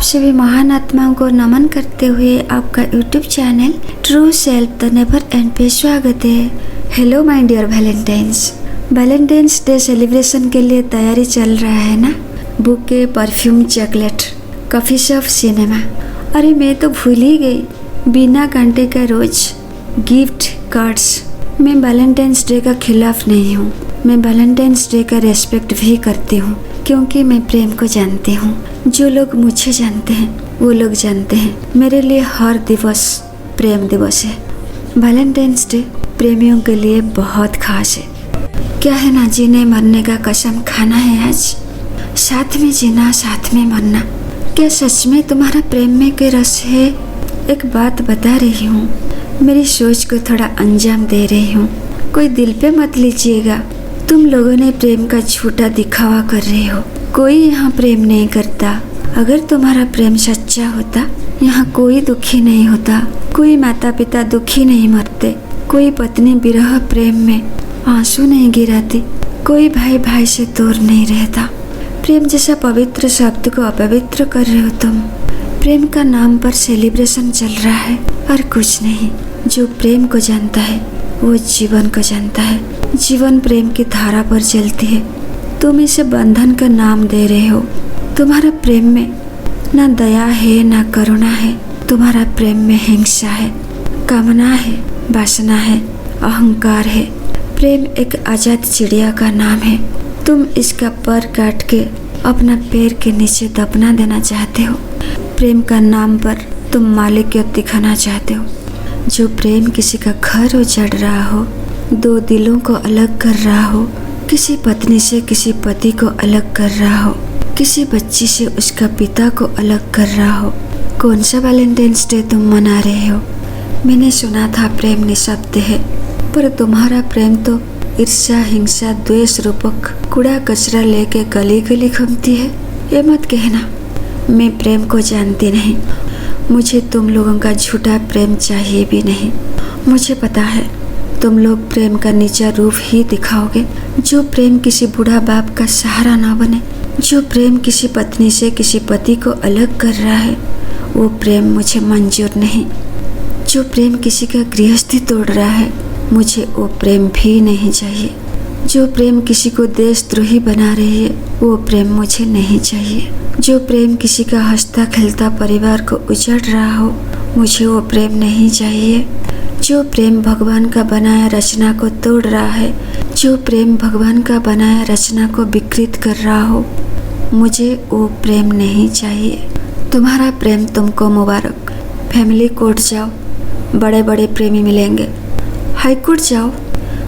सभी महान आत्माओं को नमन करते हुए आपका YouTube channel true self the never end पे स्वागत है। Hello my dear Valentine's Day celebration के लिए तैयारी चल रहा है ना। Bouquet, perfume, chocolate, coffee shop, cinema. अरे मैं तो भूल ही गई, बिना घंटे का रोज गिफ्ट कार्ड्स। मैं वैलेंटाइंस डे का खिलाफ नहीं हूँ, मैं वैलेंटाइंस डे का रेस्पेक्ट भी करती हूँ, क्योंकि मैं प्रेम को जानती हूँ। जो लोग मुझे जानते हैं वो लोग जानते हैं मेरे लिए हर दिवस प्रेम दिवस है। वैलेंटाइंस डे प्रेमियों के लिए बहुत खास है। क्या है ना, जीने मरने का कसम खाना है आज, साथ में जीना साथ में मरना। क्या सच में तुम्हारा प्रेम में कोई रस है? एक बात बता रही हूँ, मेरी सोच को थोड़ा अंजाम दे रही हूँ, कोई दिल पे मत लीजिएगा। तुम लोगों ने प्रेम का झूठा दिखावा कर रहे हो। कोई यहाँ प्रेम नहीं करता। अगर तुम्हारा प्रेम सच्चा होता, यहाँ कोई दुखी नहीं होता, कोई माता पिता दुखी नहीं मरते, कोई पत्नी विरह प्रेम में आंसू नहीं गिराती, कोई भाई भाई से दूर नहीं रहता। प्रेम जैसा पवित्र शब्द को अपवित्र कर रहे हो तुम। प्रेम का नाम पर सेलिब्रेशन चल रहा है और कुछ नहीं। जो प्रेम को जानता है वो जीवन को जानता है। जीवन प्रेम की धारा पर चलती है। तुम इसे बंधन का नाम दे रहे हो। तुम्हारा प्रेम में ना दया है ना करुणा है। तुम्हारा प्रेम में हिंसा है, कामना है, वासना है, अहंकार है। प्रेम एक आजाद चिड़िया का नाम है। तुम इसका पर काट के अपना पैर के नीचे दफना देना चाहते हो। प्रेम का नाम पर तुम मालिकियत दिखाना चाहते हो। जो प्रेम किसी का घर उजाड़ रहा हो, दो दिलों को अलग कर रहा हो, किसी पत्नी से किसी पति को अलग कर रहा हो, किसी बच्ची से उसका पिता को अलग कर रहा हो, कौन सा वैलेंटाइंस डे तुम मना रहे हो? मैंने सुना था प्रेम निःशब्द है, पर तुम्हारा प्रेम तो ईर्ष्या, हिंसा, द्वेष रूपक कूड़ा कचरा लेके गली गली घूमती है। ये मत कहना मैं प्रेम को जानती नहीं। मुझे तुम लोगों का झूठा प्रेम चाहिए भी नहीं। मुझे पता है तुम लोग प्रेम का नीचा रूप ही दिखाओगे। जो प्रेम किसी बूढ़ा बाप का सहारा ना बने, जो प्रेम किसी पत्नी से किसी पति को अलग कर रहा है, वो प्रेम मुझे मंजूर नहीं। जो प्रेम किसी का गृहस्थी तोड़ रहा है, मुझे वो प्रेम भी नहीं चाहिए। जो प्रेम किसी को देशद्रोही बना रही है, वो प्रेम मुझे नहीं चाहिए। जो प्रेम किसी का हंसता खेलता परिवार को उजाड़ रहा हो, मुझे वो प्रेम नहीं चाहिए। जो प्रेम भगवान का बनाया रचना को तोड़ रहा है, जो प्रेम भगवान का बनाया रचना को विकृत कर रहा हो, मुझे वो प्रेम नहीं चाहिए। तुम्हारा प्रेम तुमको मुबारक। फैमिली कोर्ट जाओ, बड़े बड़े प्रेमी मिलेंगे। हाई कोर्ट जाओ,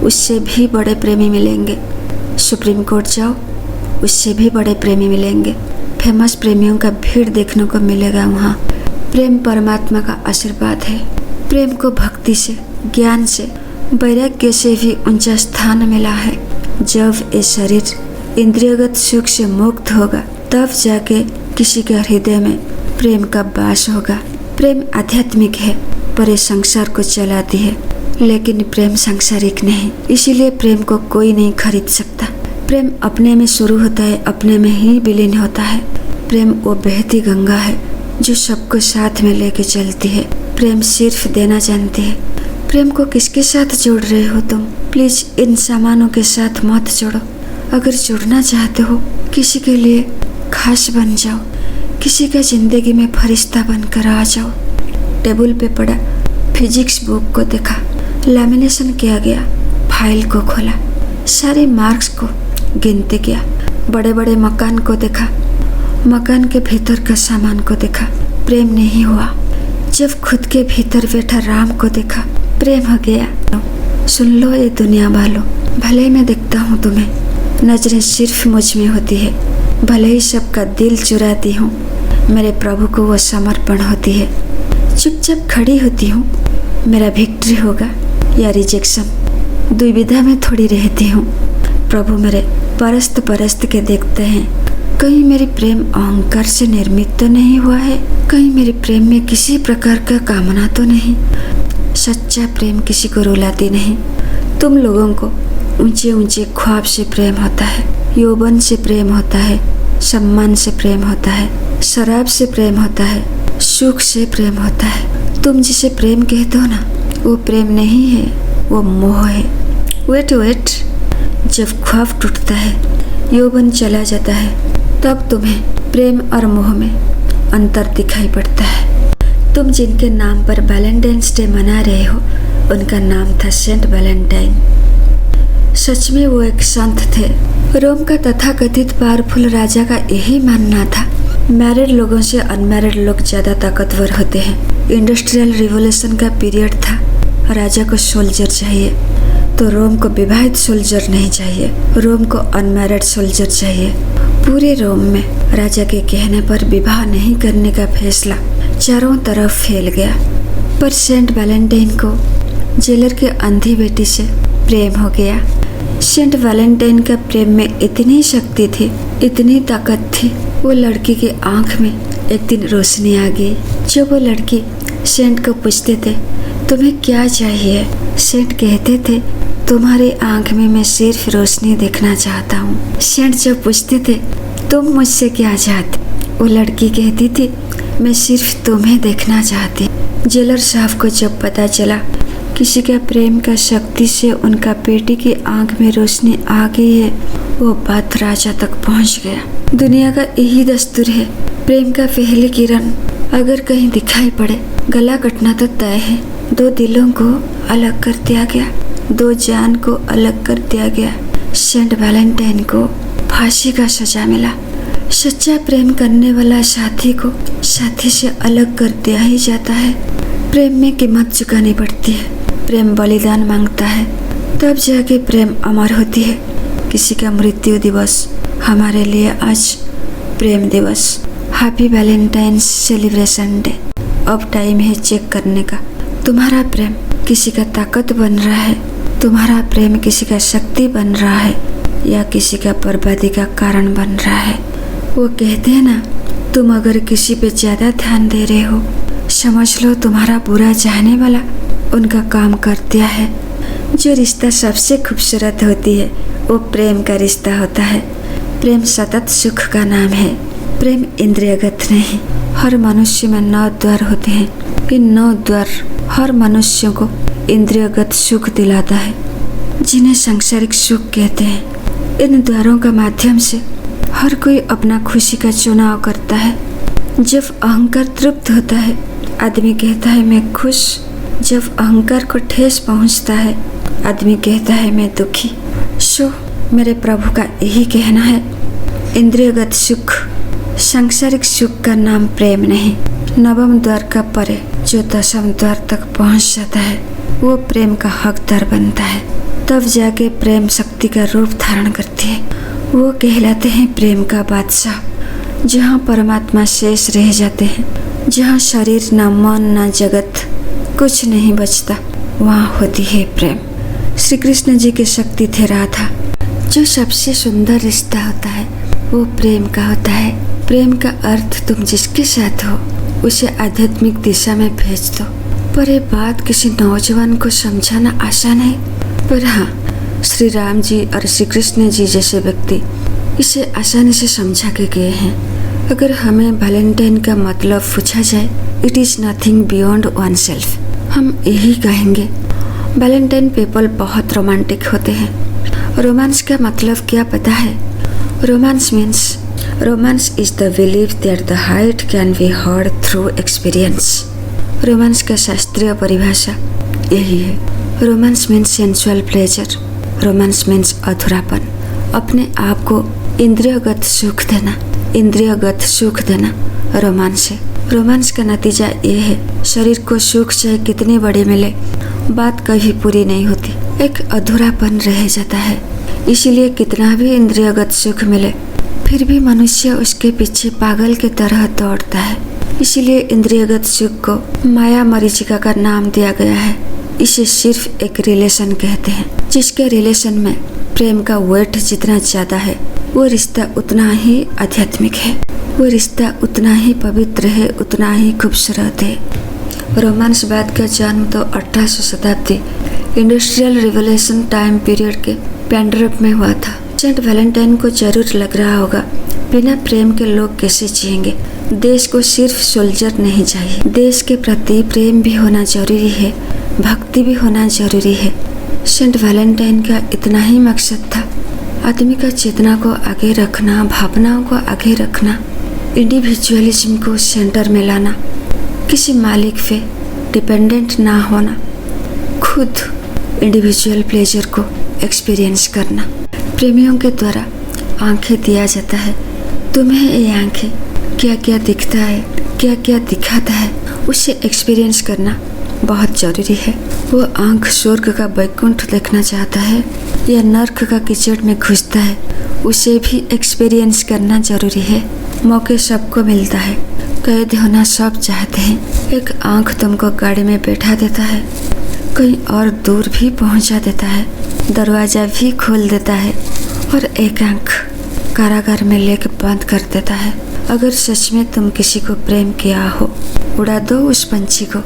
उससे भी बड़े प्रेमी मिलेंगे। सुप्रीम कोर्ट जाओ, उससे भी बड़े प्रेमी मिलेंगे। फेमस प्रेमियों का भीड़ देखने को मिलेगा वहाँ। प्रेम परमात्मा का आशीर्वाद है। प्रेम को भक्ति से, ज्ञान से, वैराग्य से भी ऊंचा स्थान मिला है। जब ये शरीर इंद्रियगत सुख से मुक्त होगा, तब जाके किसी के हृदय में प्रेम का वास होगा। प्रेम आध्यात्मिक है, पर ये संसार को चलाती है, लेकिन प्रेम सांसारिक नहीं। इसीलिए प्रेम को कोई नहीं खरीद सकता। प्रेम अपने में शुरू होता है, अपने में ही विलीन होता है। प्रेम वो बहती गंगा है जो सबको साथ में लेके चलती है। प्रेम सिर्फ देना जानती है। प्रेम को किसके साथ जोड़ रहे हो तुम? प्लीज इन सामानों के साथ मत जोड़ो। अगर जुड़ना चाहते हो, किसी के लिए खास बन जाओ, किसी का जिंदगी में फरिश्ता बनकर आ जाओ। टेबल पे पड़ा फिजिक्स बुक को देखा, लैमिनेशन किया गया, फाइल को खोला, सारे मार्क्स को गिनते किया। बड़े बड़े मकान को देखा, मकान के भीतर का सामान को देखा, प्रेम नहीं हुआ। जब खुद के भीतर बैठा राम को देखा, प्रेम हो गया। सुन लो ये दुनिया वालों, भले मैं देखता हूँ तुम्हें, नजरें सिर्फ मुझ में होती है। भले ही सबका दिल चुराती हूँ, मेरे प्रभु को वो समर्पण होती है। चुपचाप खड़ी होती हूँ, मेरा विक्ट्री होगा या रिजेक्शन, दुविधा में थोड़ी रहती हूँ। प्रभु मेरे परस्त परस्त के देखते हैं। कहीं मेरी प्रेम अहंकार से निर्मित तो नहीं हुआ है? कहीं मेरे प्रेम में किसी प्रकार का कामना तो नहीं? सच्चा प्रेम किसी को रुलाती नहीं। तुम लोगों को ऊंचे ऊंचे ख्वाब से प्रेम होता है, यौवन से प्रेम होता है, सम्मान से प्रेम होता है, शराब से प्रेम होता है, सुख से प्रेम होता है। तुम जिसे प्रेम कहते हो ना, वो प्रेम नहीं है, वो मोह है। वेट, जब ख्वाब टूटता है, यौवन चला जाता है, तब तुम्हें प्रेम और मोह में अंतर दिखाई पड़ता है। तुम जिनके नाम पर वैलेंटाइंस डे मना रहे हो, उनका नाम था सेंट वैलेंटाइन। सच में वो एक संत थे। रोम का तथाकथित पावरफुल राजा का यही मानना था, मैरिड लोगों से अनमैरिड लोग ज़्यादा ताकतवर होते हैं। इंडस्ट्रियल रिवॉल्यूशन का पीरियड था। राजा को सोल्जर चाहिए, तो रोम को विवाहित सोल्जर नहीं चाहिए, रोम को अनमैरिड सोल्जर चाहिए। पूरे रोम में राजा के कहने पर विवाह नहीं करने का फैसला चारों तरफ फैल गया। पर सेंट वैलेंटाइन को जेलर के अंधी बेटी से प्रेम हो गया। सेंट वैलेंटाइन का प्रेम में इतनी शक्ति थी, इतनी ताकत थी, वो लड़की की आंख में एक दिन रोशनी आ गई। जब वो लड़की सेंट को पूछते थे, तुम्हें क्या चाहिए? सेंट कहते थे, तुम्हारी आंख में मैं सिर्फ रोशनी देखना चाहता हूँ। सेंट जब पूछते थे, तुम मुझसे क्या चाहते? वो लड़की कहती थी, मैं सिर्फ तुम्हें देखना चाहती। जेलर साहब को जब पता चला किसी का प्रेम का शक्ति से उनका बेटी की आंख में रोशनी आ गई है, वो बात राजा तक पहुंच गया। दुनिया का यही दस्तूर है, प्रेम का पहली किरण अगर कहीं दिखाई पड़े, गला कटना तो तय है। दो दिलों को अलग कर दिया गया, दो जान को अलग कर दिया गया। सेंट वैलेंटाइन को फांसी का सजा मिला। सच्चा प्रेम करने वाला साथी को साथी से अलग कर दिया ही जाता है। प्रेम में कीमत चुकानी पड़ती है, प्रेम बलिदान मांगता है, तब जाके प्रेम अमर होती है। किसी का मृत्यु दिवस हमारे लिए आज प्रेम दिवस। Happy Valentine's celebration day. अब टाइम है चेक करने का, तुम्हारा प्रेम किसी का ताकत बन रहा है, तुम्हारा प्रेम किसी का शक्ति बन रहा है, या किसी का बर्बादी का कारण बन रहा है। वो कहते हैं ना, तुम अगर किसी पे ज़्यादा ध्यान दे रहे हो, समझ लो तुम्हारा बुरा चाहने वाला उनका काम कर दिया है। जो रिश्ता सबसे खूबसूरत होती है, वो प्रेम का रिश्ता होता है। प्रेम सतत सुख का नाम है। प्रेम इंद्रियगत नहीं। हर मनुष्य में 9 द्वार होते हैं। इन 9 द्वार हर मनुष्य को इंद्रियगत सुख दिलाता है, जिन्हें सांसारिक सुख कहते हैं। इन द्वारों का माध्यम से हर कोई अपना खुशी का चुनाव करता है। जब अहंकार तृप्त होता है, आदमी कहता है मैं खुश। जब अहंकार को ठेस पहुंचता है, आदमी कहता है मैं दुखी। सो मेरे प्रभु का यही कहना है, इंद्रियगत सुख, सांसारिक सुख का नाम प्रेम नहीं। 9वें द्वार का परे जो 10वें द्वार तक पहुंच जाता है, वो प्रेम का हकदार बनता है। तब जाके प्रेम शक्ति का रूप धारण करती है। वो कहलाते हैं प्रेम का बादशाह। जहाँ परमात्मा शेष रह जाते हैं, जहाँ शरीर न मन न जगत कुछ नहीं बचता, वहाँ होती है प्रेम। श्री कृष्ण जी की शक्ति थे राधा। जो सबसे सुंदर रिश्ता होता है, वो प्रेम का होता है। प्रेम का अर्थ तुम जिसके साथ हो, उसे आध्यात्मिक दिशा में भेज दो। पर ये बात किसी नौजवान को समझाना आसान है। पर हाँ, श्री राम जी और श्री कृष्ण जी जैसे व्यक्ति इसे आसानी से समझा के गए हैं। अगर हमें वैलेंटाइन का मतलब पूछा जाए, it is nothing beyond one self, हम यही कहेंगे वैलेंटाइन पीपल बहुत रोमांटिक होते हैं। रोमांस का मतलब क्या पता है? Romance is the belief that the height can be heard through experience. Romance का शास्त्रीय परिभाषा यही है। Romance means sensual pleasure. Romance means अधूरापन, अपने आप को इंद्रियगत सुख देना। इंद्रियगत सुख देना रोमांस है। रोमांस का नतीजा ये है, शरीर को सुख चाहे कितनी बड़ी मिले, बात कभी पूरी नहीं होती, एक अधूरापन रह जाता है। इसीलिए कितना भी इंद्रियगत सुख मिले, फिर भी मनुष्य उसके पीछे पागल की तरह दौड़ता है। इसीलिए इंद्रियगत सुख को माया मरीचिका का नाम दिया गया है। इसे सिर्फ एक रिलेशन कहते हैं। जिसके रिलेशन में प्रेम का वेट जितना ज़्यादा है, वो रिश्ता उतना ही आध्यात्मिक है, वो रिश्ता उतना ही पवित्र है, उतना ही खूबसूरत है। रोमांसवाद का जन्म तो 18वीं शताब्दी इंडस्ट्रियल रिवॉल्यूशन टाइम पीरियड के पेंड्रप में हुआ था। सेंट वैलेंटाइन को जरूर लग रहा होगा बिना प्रेम के लोग कैसे जिएंगे। देश को सिर्फ सोल्जर नहीं चाहिए, देश के प्रति प्रेम भी होना जरूरी है, भक्ति भी होना जरूरी है। सेंट वैलेंटाइन का इतना ही मकसद था, आदमी का चेतना को आगे रखना, भावनाओं को आगे रखना, इंडिविजुअलिज्म को सेंटर में लाना, किसी मालिक पे डिपेंडेंट ना होना, खुद इंडिविजुअल प्लेजर को एक्सपीरियंस करना। प्रेमियों के द्वारा आंखें दिया जाता है, तुम्हें ये आंखें क्या क्या दिखता है, क्या क्या दिखाता है, उसे एक्सपीरियंस करना बहुत ज़रूरी है। वो आंख स्वर्ग का वैकुंठ देखना चाहता है या नर्क का कीचड़ में घुसता है, उसे भी एक्सपीरियंस करना ज़रूरी है। मौके सबको मिलता है, कैद होना सब चाहते हैं। एक आंख तुमको गाड़ी में बैठा देता है, कहीं और दूर भी पहुंचा देता है, दरवाज़ा भी खोल देता है, और एक आंख कारागार में लेके बंद कर देता है। अगर सच में तुम किसी को प्रेम किया हो, उड़ा दो उस पंछी को,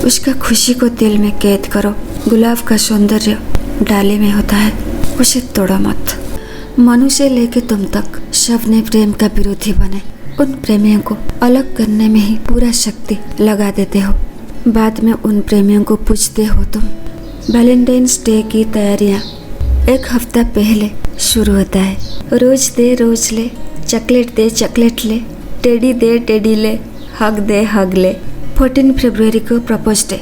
उसका खुशी को दिल में कैद करो। गुलाब का सौंदर्य डाली में होता है, उसे तोड़ो मत। मनु से लेके तुम तक सबने प्रेम का विरोधी बने। उन प्रेमियों को अलग करने में ही पूरा शक्ति लगा देते हो, बाद में उन प्रेमियों को पूछते हो तुम। वैलेंटाइंस डे की तैयारियां एक हफ्ता पहले शुरू होता है। रोज दे रोज ले, चॉकलेट दे चॉकलेट ले, टेडी दे टेडी ले, हग दे हग ले। 14 फरवरी को प्रपोज डे,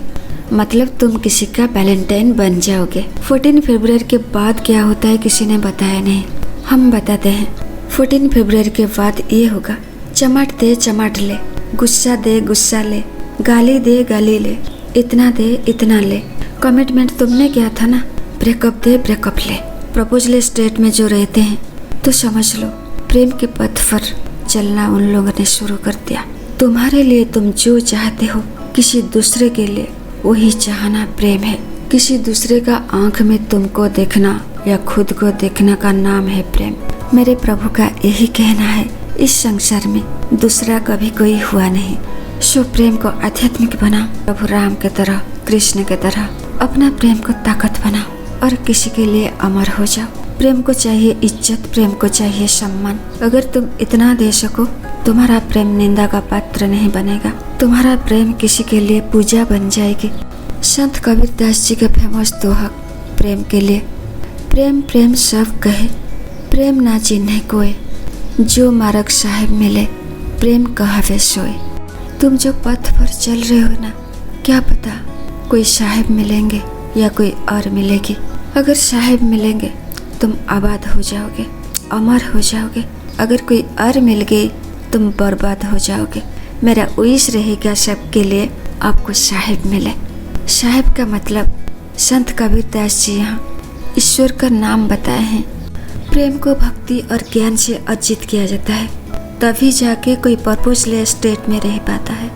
मतलब तुम किसी का वैलेंटाइन बन जाओगे। 14 फरवरी के बाद क्या होता है किसी ने बताया नहीं, हम बताते हैं। 14 फरवरी के बाद ये होगा, चमाट दे चमाट ले, गुस्सा दे गुस्सा ले, गाली दे गाली ले, इतना दे इतना ले। कमिटमेंट तुमने किया था ना, ब्रेकअप दे ब्रेकअप ले। प्रपोजल स्टेट में जो रहते हैं तो समझ लो प्रेम के पथ पर चलना उन लोगों ने शुरू कर दिया। तुम्हारे लिए तुम जो चाहते हो, किसी दूसरे के लिए वही चाहना प्रेम है। किसी दूसरे का आंख में तुमको देखना या खुद को देखना का नाम है प्रेम। मेरे प्रभु का यही कहना है, इस संसार में दूसरा कभी कोई हुआ नहीं। सो प्रेम को आध्यात्मिक बनाओ, प्रभु राम के तरह, कृष्ण के तरह अपना प्रेम को ताकत बनाओ और किसी के लिए अमर हो जाओ। प्रेम को चाहिए इज्जत, प्रेम को चाहिए सम्मान। अगर तुम इतना दे सको, तुम्हारा प्रेम निंदा का पात्र नहीं बनेगा, तुम्हारा प्रेम किसी के लिए पूजा बन जाएगी। संत कबीरदास जी के फेमस दोहा प्रेम के लिए, प्रेम प्रेम सब कहे, प्रेम ना चिन्हे कोई, जो मार्ग साहेब मिले, प्रेम कहावे सोए। तुम जो पथ पर चल रहे हो ना, क्या पता कोई साहेब मिलेंगे या कोई और मिलेगी। अगर साहेब मिलेंगे तुम आबाद हो जाओगे, अमर हो जाओगे। अगर कोई और मिल गई तुम बर्बाद हो जाओगे। मेरा विश रहेगा सबके लिए आपको साहेब मिले। साहेब का मतलब संत कबीरदास जी यहाँ ईश्वर का नाम बताए हैं। प्रेम को भक्ति और ज्ञान से अर्जित किया जाता है, तभी जाके कोई पर्पसलेस स्टेट में रह पाता है।